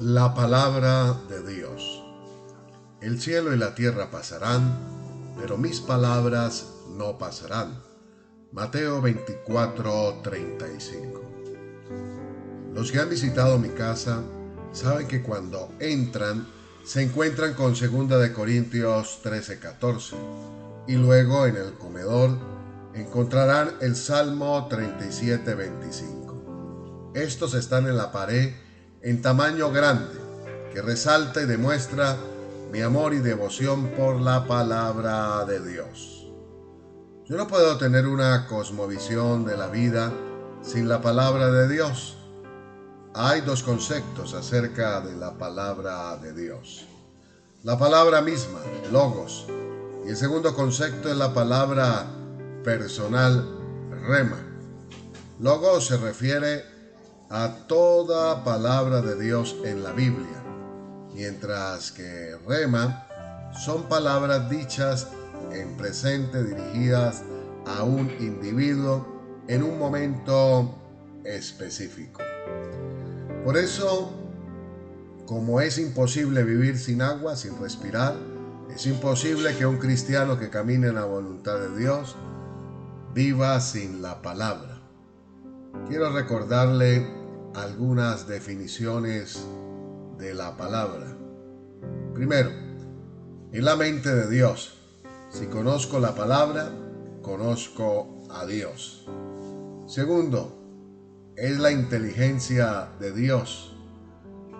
La palabra de Dios. El cielo y la tierra pasarán, pero mis palabras no pasarán. Mateo 24:35. Los que han visitado mi casa saben que cuando entran se encuentran con 2 Corintios 13:14 y luego en el comedor encontrarán el Salmo 37:25. Estos están en la pared en tamaño grande, que resalta y demuestra mi amor y devoción por la palabra de Dios. Yo no puedo tener una cosmovisión de la vida sin la palabra de Dios. Hay dos conceptos acerca de la palabra de Dios. La palabra misma, logos, y el segundo concepto es la palabra personal, rema. Logos se refiere a toda palabra de Dios en la Biblia, mientras que rema son palabras dichas en presente dirigidas a un individuo en un momento específico. Por eso, como es imposible vivir sin agua, sin respirar, es imposible que un cristiano que camine en la voluntad de Dios viva sin la palabra. Quiero recordarle algunas definiciones de la palabra. Primero, en la mente de Dios. Si conozco la palabra, conozco a Dios. Segundo, es la inteligencia de Dios.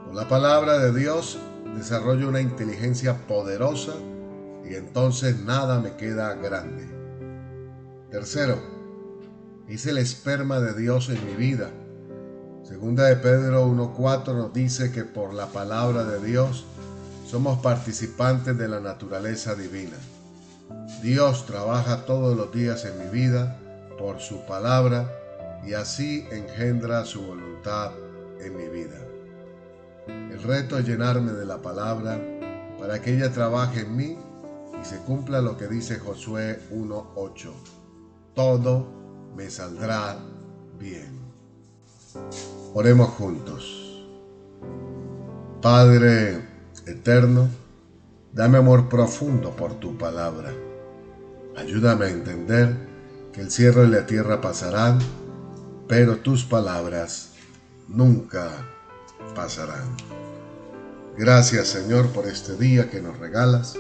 Con la palabra de Dios desarrollo una inteligencia poderosa y entonces nada me queda grande. Tercero, es el esperma de Dios en mi vida. Segunda de Pedro 1:4 nos dice que por la palabra de Dios somos participantes de la naturaleza divina. Dios trabaja todos los días en mi vida por su palabra y así engendra su voluntad en mi vida. El reto es llenarme de la palabra para que ella trabaje en mí y se cumpla lo que dice Josué 1:8. Todo me saldrá bien. Oremos juntos. Padre eterno, dame amor profundo por tu palabra. Ayúdame a entender que el cielo y la tierra pasarán, pero tus palabras nunca pasarán. Gracias, Señor, por este día que nos regalas,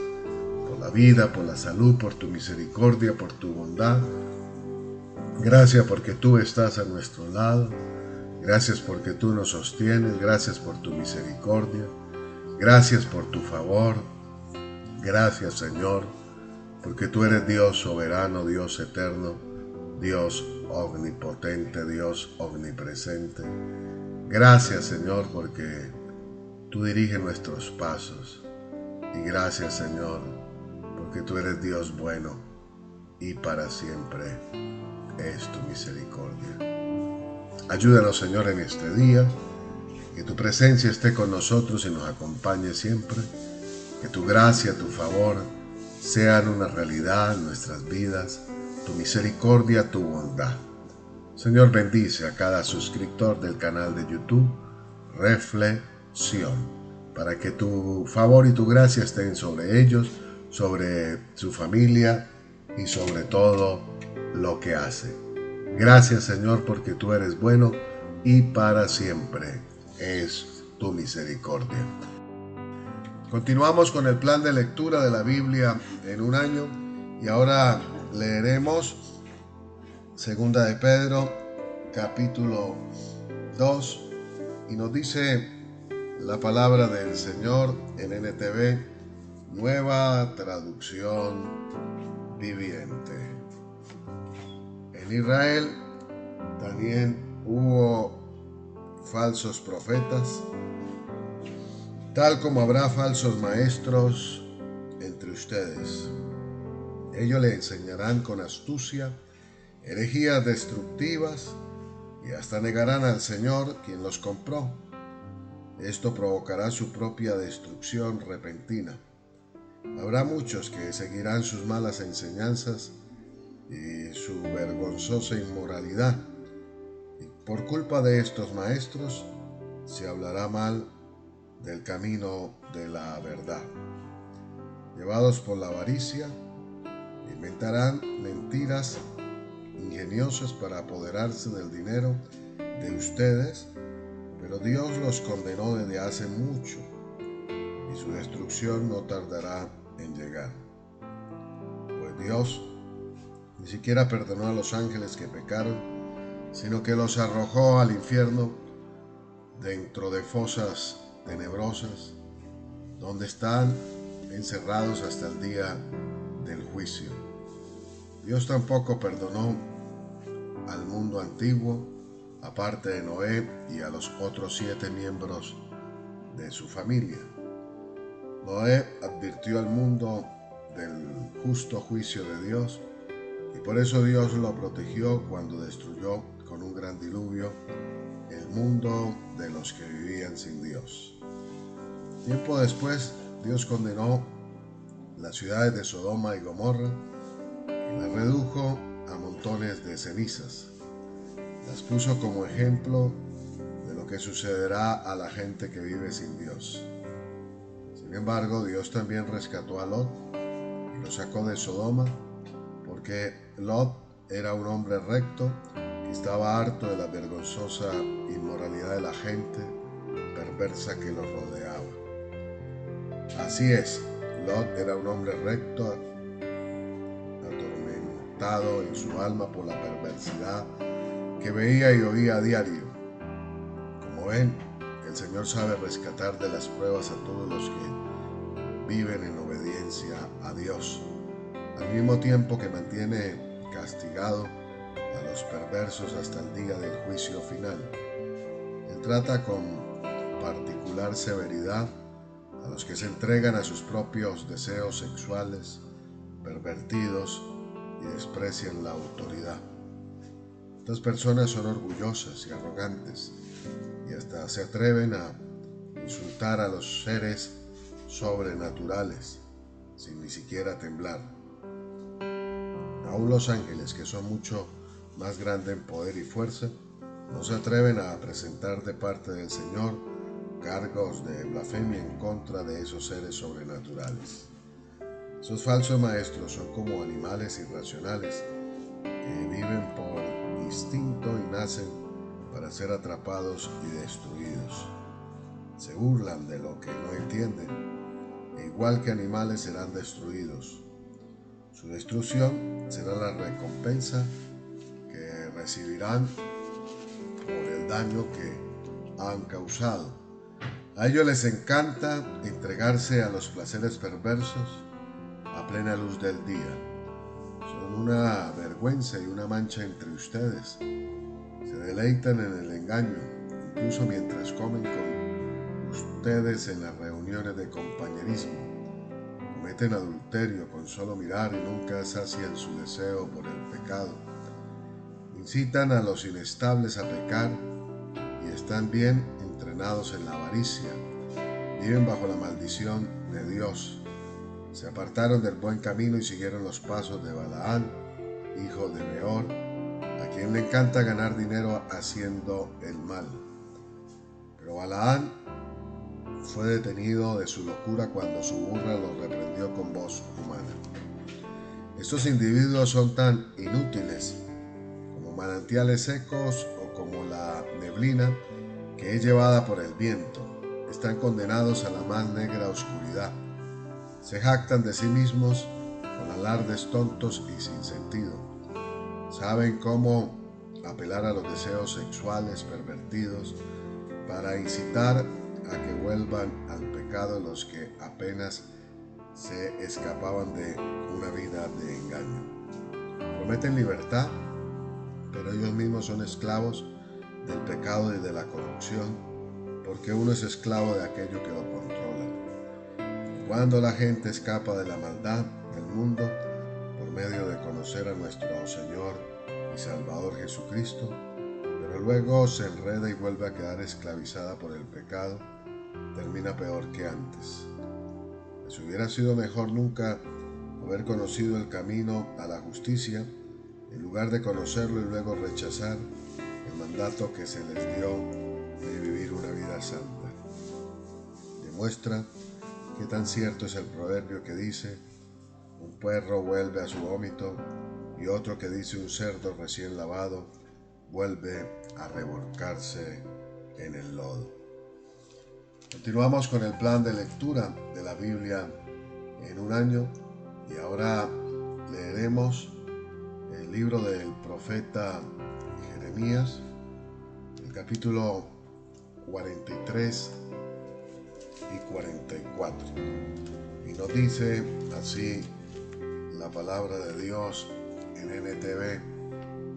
por la vida, por la salud, por tu misericordia, por tu bondad. Gracias porque tú estás a nuestro lado. Gracias porque tú nos sostienes. Gracias por tu misericordia. Gracias por tu favor. Gracias, Señor, porque tú eres Dios soberano, Dios eterno, Dios omnipotente, Dios omnipresente. Gracias, Señor, porque tú diriges nuestros pasos. Y gracias, Señor, porque tú eres Dios bueno y para siempre es tu misericordia. Ayúdanos, Señor, en este día, que tu presencia esté con nosotros y nos acompañe siempre, que tu gracia, tu favor sean una realidad en nuestras vidas, tu misericordia, tu bondad. Señor, bendice a cada suscriptor del canal de YouTube Reflexión, para que tu favor y tu gracia estén sobre ellos, sobre su familia y sobre todo lo que hace. Gracias, Señor, porque tú eres bueno y para siempre es tu misericordia. Continuamos con el plan de lectura de la Biblia en un año y ahora leeremos 2 de Pedro capítulo 2 y nos dice la palabra del Señor en NTV, Nueva Traducción Viviente. En Israel también hubo falsos profetas, tal como habrá falsos maestros entre ustedes. Ellos le enseñarán con astucia herejías destructivas y hasta negarán al Señor quien los compró. Esto provocará su propia destrucción repentina. Habrá muchos que seguirán sus malas enseñanzas y su vergonzosa inmoralidad. Y por culpa de estos maestros se hablará mal del camino de la verdad. Llevados por la avaricia, inventarán mentiras ingeniosas para apoderarse del dinero de ustedes, pero Dios los condenó desde hace mucho y su destrucción no tardará en llegar. Pues Dios ni siquiera perdonó a los ángeles que pecaron, sino que los arrojó al infierno dentro de fosas tenebrosas, donde están encerrados hasta el día del juicio. Dios tampoco perdonó al mundo antiguo, aparte de Noé y a los otros 7 miembros de su familia. Noé advirtió al mundo del justo juicio de Dios y por eso Dios lo protegió cuando destruyó con un gran diluvio el mundo de los que vivían sin Dios. Tiempo después, Dios condenó las ciudades de Sodoma y Gomorra y las redujo a montones de cenizas. Las puso como ejemplo de lo que sucederá a la gente que vive sin Dios. Sin embargo, Dios también rescató a Lot y lo sacó de Sodoma, porque Lot era un hombre recto que estaba harto de la vergonzosa inmoralidad de la gente perversa que lo rodeaba. Así es, Lot era un hombre recto, atormentado en su alma por la perversidad que veía y oía a diario. Como ven, el Señor sabe rescatar de las pruebas a todos los que viven en obediencia a Dios, al mismo tiempo que mantiene castigado a los perversos hasta el día del juicio final. Él trata con particular severidad a los que se entregan a sus propios deseos sexuales pervertidos y desprecian la autoridad. Estas personas son orgullosas y arrogantes y hasta se atreven a insultar a los seres sobrenaturales sin ni siquiera temblar. Aún los ángeles, que son mucho más grandes en poder y fuerza, no se atreven a presentar de parte del Señor cargos de blasfemia en contra de esos seres sobrenaturales. Esos falsos maestros son como animales irracionales que viven por instinto y nacen para ser atrapados y destruidos. Se burlan de lo que no entienden, e igual que animales serán destruidos. Su destrucción será la recompensa que recibirán por el daño que han causado. A ellos les encanta entregarse a los placeres perversos a plena luz del día. Son una vergüenza y una mancha entre ustedes. Se deleitan en el engaño, incluso mientras comen con ustedes en las reuniones de compañerismo. Cometen adulterio con solo mirar y nunca sacian su deseo por el pecado. Incitan a los inestables a pecar y están bien entrenados en la avaricia. Viven bajo la maldición de Dios. Se apartaron del buen camino y siguieron los pasos de Balaán, hijo de Beor, a quien le encanta ganar dinero haciendo el mal. Pero Balaán fue detenido de su locura cuando su burra lo reprendió con voz humana. Estos individuos son tan inútiles como manantiales secos o como la neblina que es llevada por el viento. Están condenados a la más negra oscuridad. Se jactan de sí mismos con alardes tontos y sin sentido. Saben cómo apelar a los deseos sexuales pervertidos para incitar a que vuelvan al pecado los que apenas se escapaban de una vida de engaño. Prometen libertad, pero ellos mismos son esclavos del pecado y de la corrupción, porque uno es esclavo de aquello que lo controla. Cuando la gente escapa de la maldad del mundo por medio de conocer a nuestro Señor y Salvador Jesucristo, pero luego se enreda y vuelve a quedar esclavizada por el pecado, termina peor que antes. Les hubiera sido mejor nunca haber conocido el camino a la justicia, en lugar de conocerlo y luego rechazar el mandato que se les dio de vivir una vida santa. demuestra qué tan cierto es el proverbio que dice: un perro vuelve a su vómito, y otro que dice: un cerdo recién lavado vuelve a revolcarse en el lodo. Continuamos con el plan de lectura de la Biblia en un año, y ahora leeremos el libro del profeta Jeremías, el capítulo 43 y 44. Y nos dice así la palabra de Dios en NTV,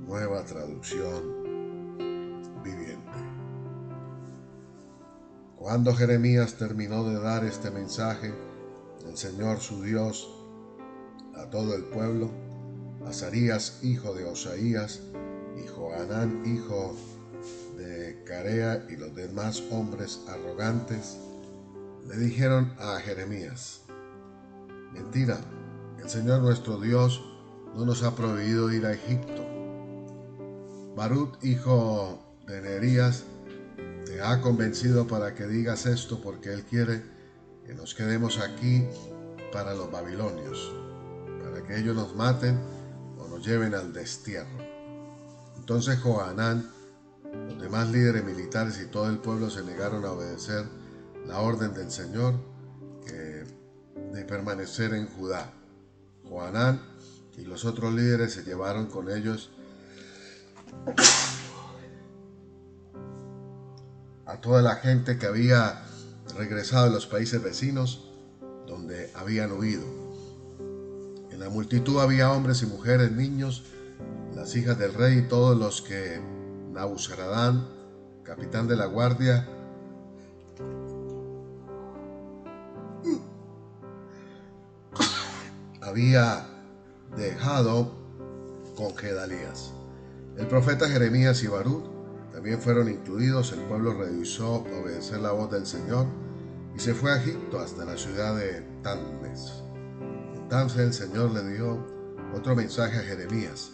Nueva Traducción Viviente. Cuando Jeremías terminó de dar este mensaje del Señor su Dios a todo el pueblo, Azarías, hijo de Osaías, y Johanán, hijo de Carea, y los demás hombres arrogantes, le dijeron a Jeremías: mentira, el Señor nuestro Dios no nos ha prohibido ir a Egipto. Barut, hijo de Nerías, te ha convencido para que digas esto, porque él quiere que nos quedemos aquí para los babilonios, para que ellos nos maten o nos lleven al destierro. Entonces Johanán, los demás líderes militares y todo el pueblo se negaron a obedecer la orden del Señor de permanecer en Judá. Johanán y los otros líderes se llevaron con ellos a toda la gente que había regresado de los países vecinos donde habían huido. En la multitud había hombres y mujeres, niños, las hijas del rey y todos los que Nabuzaradán, capitán de la guardia, había dejado con Gedalías. El profeta Jeremías y Barut también fueron incluidos. El pueblo rehusó obedecer la voz del Señor y se fue a Egipto hasta la ciudad de Tames. Entonces el Señor le dio otro mensaje a Jeremías.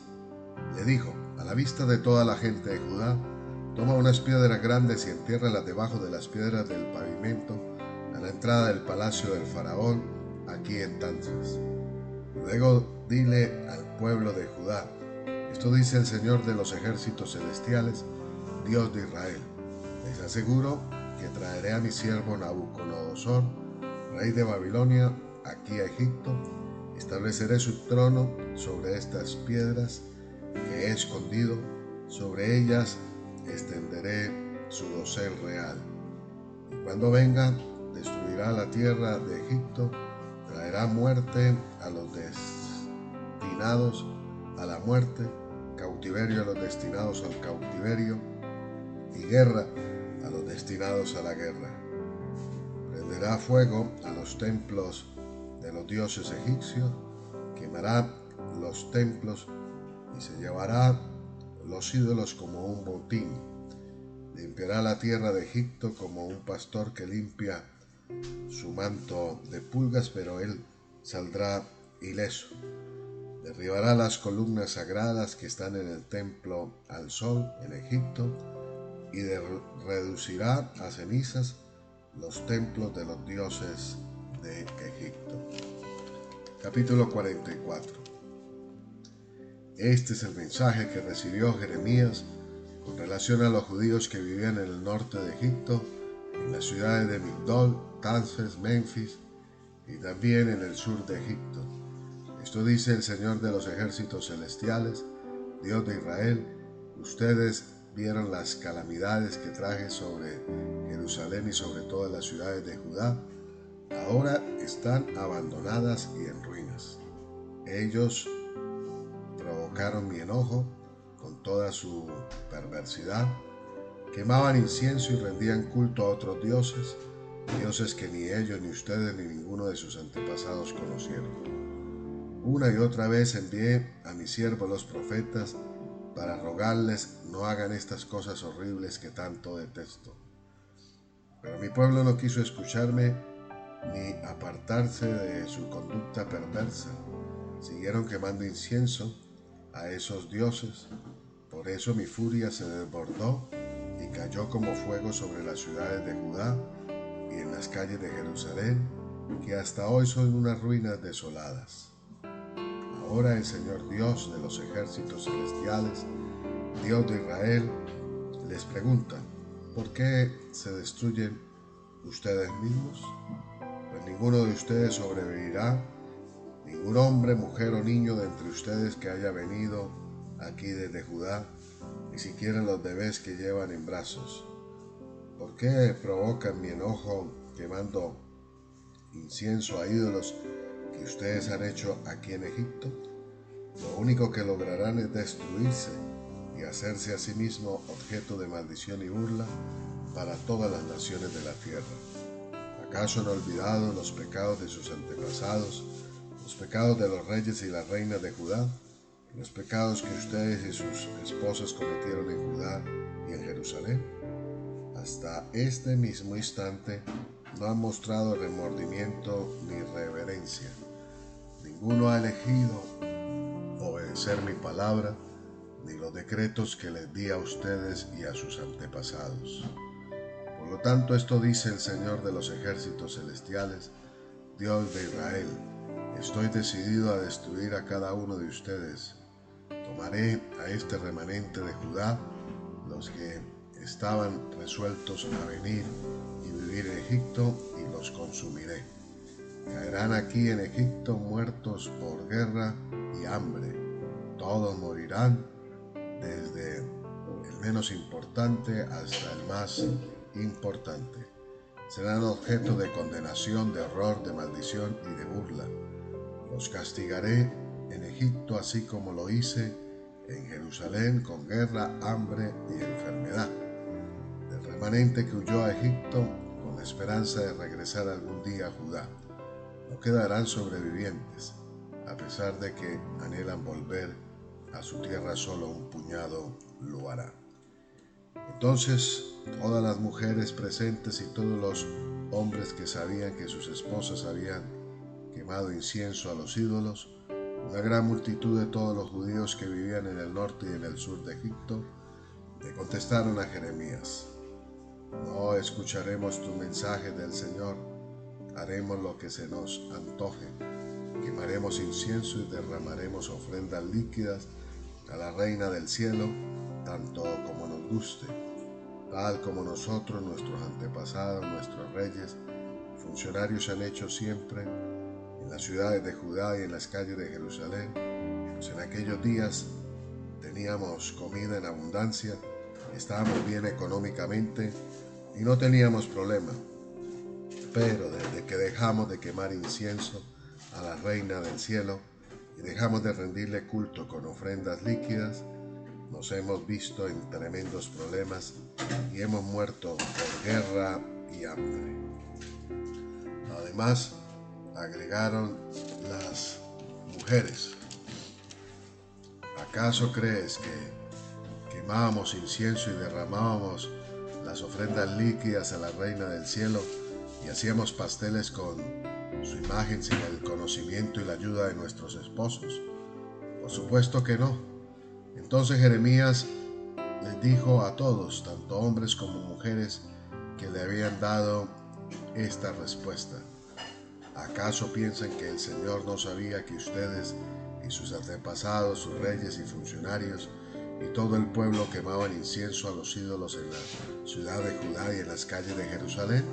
Le dijo: a la vista de toda la gente de Judá, toma unas piedras grandes y entiérralas debajo de las piedras del pavimento a la entrada del palacio del faraón, aquí en Tames. Luego dile al pueblo de Judá: esto dice el Señor de los ejércitos celestiales, Dios de Israel. Les aseguro que traeré a mi siervo Nabucodonosor, rey de Babilonia, aquí a Egipto. Estableceré su trono sobre estas piedras que he escondido. Sobre ellas extenderé su dosel real. Y cuando venga, destruirá la tierra de Egipto, traerá muerte a los destinados a la muerte, cautiverio a los destinados al cautiverio, y guerra a los destinados a la guerra. Prenderá fuego a los templos de los dioses egipcios, quemará los templos y se llevará los ídolos como un botín. Limpiará la tierra de Egipto como un pastor que limpia su manto de pulgas, pero él saldrá ileso. Derribará las columnas sagradas que están en el templo al sol en Egipto y reducirá a cenizas los templos de los dioses de Egipto. Capítulo 44. Este es el mensaje que recibió Jeremías con relación a los judíos que vivían en el norte de Egipto, en las ciudades de Migdol, Tarsis, Memphis y también en el sur de Egipto. Esto dice el Señor de los ejércitos celestiales, Dios de Israel: ustedes vieron las calamidades que traje sobre Jerusalén y sobre todas las ciudades de Judá. Ahora están abandonadas y en ruinas. Ellos provocaron mi enojo con toda su perversidad. Quemaban incienso y rendían culto a otros dioses, dioses que ni ellos, ni ustedes, ni ninguno de sus antepasados conocieron. Una y otra vez envié a mis siervos los profetas para rogarles: no hagan estas cosas horribles que tanto detesto. Pero mi pueblo no quiso escucharme ni apartarse de su conducta perversa. Siguieron quemando incienso a esos dioses. Por eso mi furia se desbordó y cayó como fuego sobre las ciudades de Judá y en las las calles de Jerusalén, que hasta hoy son unas ruinas desoladas. Ahora el Señor Dios de los ejércitos celestiales, Dios de Israel, les pregunta: ¿por qué se destruyen ustedes mismos? Pues ninguno de ustedes sobrevivirá, ningún hombre, mujer o niño de entre ustedes que haya venido aquí desde Judá, ni siquiera los bebés que llevan en brazos. ¿Por qué provocan mi enojo quemando incienso a ídolos que ustedes han hecho aquí en Egipto? Lo único que lograrán es destruirse y hacerse a sí mismo objeto de maldición y burla para todas las naciones de la tierra. ¿Acaso han olvidado los pecados de sus antepasados, los pecados de los reyes y las reinas de Judá, y los pecados que ustedes y sus esposas cometieron en Judá y en Jerusalén? Hasta este mismo instante no han mostrado remordimiento ni reverencia. Ninguno ha elegido obedecer mi palabra, ni los decretos que les di a ustedes y a sus antepasados. Por lo tanto, esto dice el Señor de los ejércitos celestiales, Dios de Israel: estoy decidido a destruir a cada uno de ustedes. Tomaré a este remanente de Judá, los que estaban resueltos a venir y vivir en Egipto, y los consumiré. Caerán aquí en Egipto muertos por guerra y hambre. Todos morirán, desde el menos importante hasta el más importante. Serán objeto de condenación, de horror, de maldición y de burla. Los castigaré en Egipto así como lo hice en Jerusalén, con guerra, hambre y enfermedad. Del remanente que huyó a Egipto con la esperanza de regresar algún día a Judá, no quedarán sobrevivientes, a pesar de que anhelan volver a su tierra. Solo un puñado lo hará. Entonces todas las mujeres presentes y todos los hombres que sabían que sus esposas habían quemado incienso a los ídolos, una gran multitud de todos los judíos que vivían en el norte y en el sur de Egipto, le contestaron a Jeremías: no escucharemos tu mensaje del Señor, haremos lo que se nos antoje, quemaremos incienso y derramaremos ofrendas líquidas a la Reina del Cielo, tanto como nos guste, tal como nosotros, nuestros antepasados, nuestros reyes, funcionarios han hecho siempre en las ciudades de Judá y en las calles de Jerusalén, pues en aquellos días teníamos comida en abundancia, estábamos bien económicamente y no teníamos problema. Pero desde que dejamos de quemar incienso a la Reina del Cielo y dejamos de rendirle culto con ofrendas líquidas, nos hemos visto en tremendos problemas y hemos muerto por guerra y hambre. Además, agregaron las mujeres: ¿acaso crees que quemábamos incienso y derramábamos las ofrendas líquidas a la Reina del Cielo y hacíamos pasteles con su imagen sin el conocimiento y la ayuda de nuestros esposos? Por supuesto que no. Entonces Jeremías les dijo a todos, tanto hombres como mujeres, que le habían dado esta respuesta: ¿acaso piensan que el Señor no sabía que ustedes y sus antepasados, sus reyes y funcionarios y todo el pueblo quemaban incienso a los ídolos en la ciudad de Judá y en las calles de Jerusalén?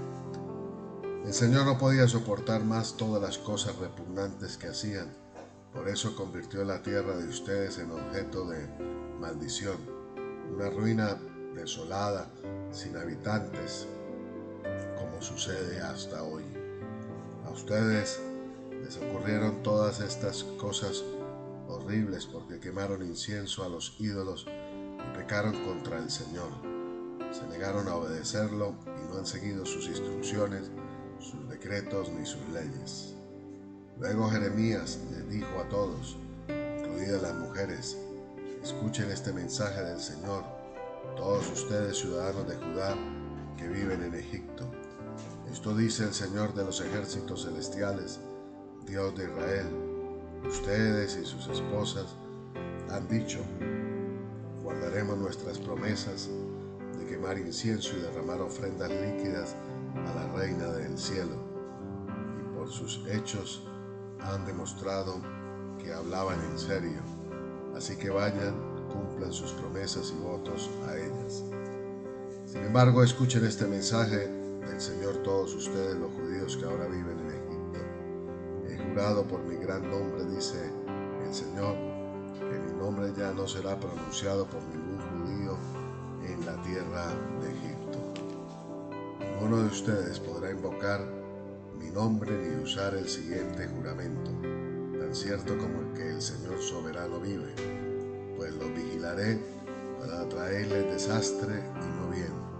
El Señor no podía soportar más todas las cosas repugnantes que hacían. Por eso convirtió la tierra de ustedes en objeto de maldición, una ruina desolada, sin habitantes, como sucede hasta hoy. A ustedes les ocurrieron todas estas cosas horribles porque quemaron incienso a los ídolos y pecaron contra el Señor. Se negaron a obedecerlo y no han seguido sus instrucciones, sus decretos ni sus leyes. Luego Jeremías les dijo a todos, incluidas las mujeres: escuchen este mensaje del Señor, todos ustedes ciudadanos de Judá que viven en Egipto. Esto dice el Señor de los ejércitos celestiales, Dios de Israel: ustedes y sus esposas han dicho, guardaremos nuestras promesas de quemar incienso y derramar ofrendas líquidas a la Reina del cielo, y por sus hechos han demostrado que hablaban en serio. Así que vayan, cumplan sus promesas y votos a ellas. Sin embargo, escuchen este mensaje del Señor todos ustedes, los judíos que ahora viven en Egipto. He jurado por mi gran nombre, dice el Señor, que mi nombre ya no será pronunciado por ningún judío en la tierra de Egipto. Ninguno de ustedes podrá invocar mi nombre ni usar el siguiente juramento, tan cierto como el que el Señor soberano vive, pues los vigilaré para traerles desastre y no bien.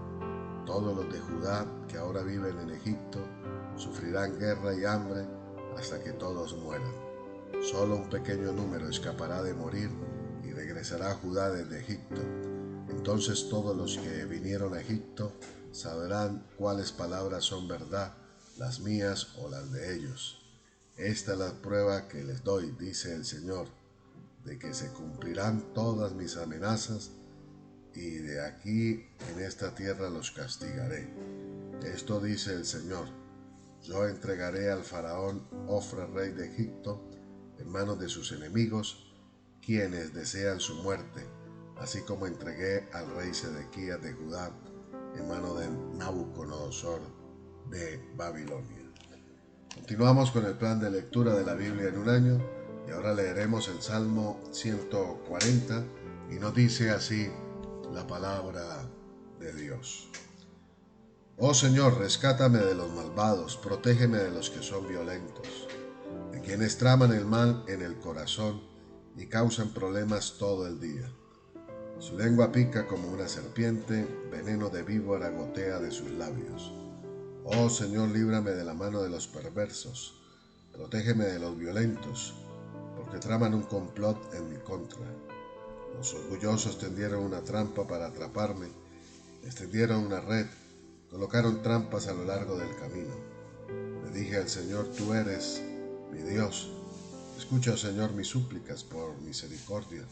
Todos los de Judá que ahora viven en Egipto sufrirán guerra y hambre hasta que todos mueran. Solo un pequeño número escapará de morir y regresará a Judá desde Egipto. Entonces todos los que vinieron a Egipto sabrán cuáles palabras son verdad, las mías o las de ellos. Esta es la prueba que les doy, dice el Señor, de que se cumplirán todas mis amenazas, y de aquí en esta tierra los castigaré. Esto dice el Señor: yo entregaré al faraón Ofra, rey de Egipto, en manos de sus enemigos, quienes desean su muerte, así como entregué al rey Sedequías de Judá en manos de Nabucodonosor de Babilonia. Continuamos con el plan de lectura de la Biblia en un año, y ahora leeremos el Salmo 140, y nos dice así la palabra de Dios. Oh Señor, rescátame de los malvados, protégeme de los que son violentos, de quienes traman el mal en el corazón y causan problemas todo el día. Su lengua pica como una serpiente, veneno de víbora gotea de sus labios. Oh Señor, líbrame de la mano de los perversos, protégeme de los violentos, porque traman un complot en mi contra. Los orgullosos tendieron una trampa para atraparme, extendieron una red, colocaron trampas a lo largo del camino. Le dije al Señor: tú eres mi Dios. Escucha, oh Señor, mis súplicas por misericordia.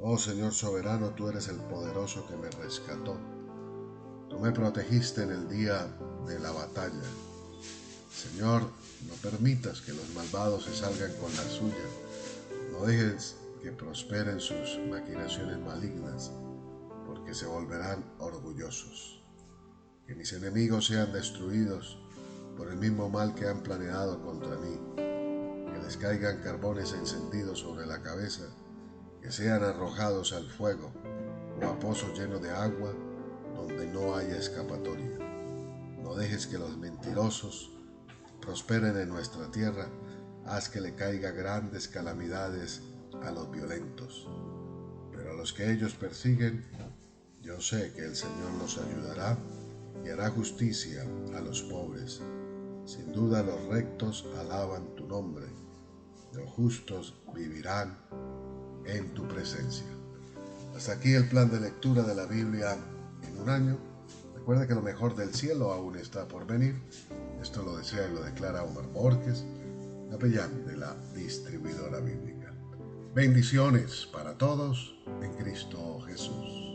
Oh Señor soberano, tú eres el poderoso que me rescató. Tú me protegiste en el día de la batalla. Señor, no permitas que los malvados se salgan con la suya. No dejes que prosperen sus maquinaciones malignas, porque se volverán orgullosos. Que mis enemigos sean destruidos por el mismo mal que han planeado contra mí. Que les caigan carbones encendidos sobre la cabeza, que sean arrojados al fuego o a pozos llenos de agua donde no haya escapatoria. No dejes que los mentirosos prosperen en nuestra tierra. Haz que le caigan grandes calamidades a los violentos. Pero a los que ellos persiguen, yo sé que el Señor los ayudará y hará justicia a los pobres. Sin duda los rectos alaban tu nombre. Los justos vivirán en tu presencia. Hasta aquí el plan de lectura de la Biblia en un año. Recuerda que lo mejor del cielo aún está por venir. Esto lo desea y lo declara Omar Borges, capellán de la distribuidora bíblica. Bendiciones para todos en Cristo Jesús.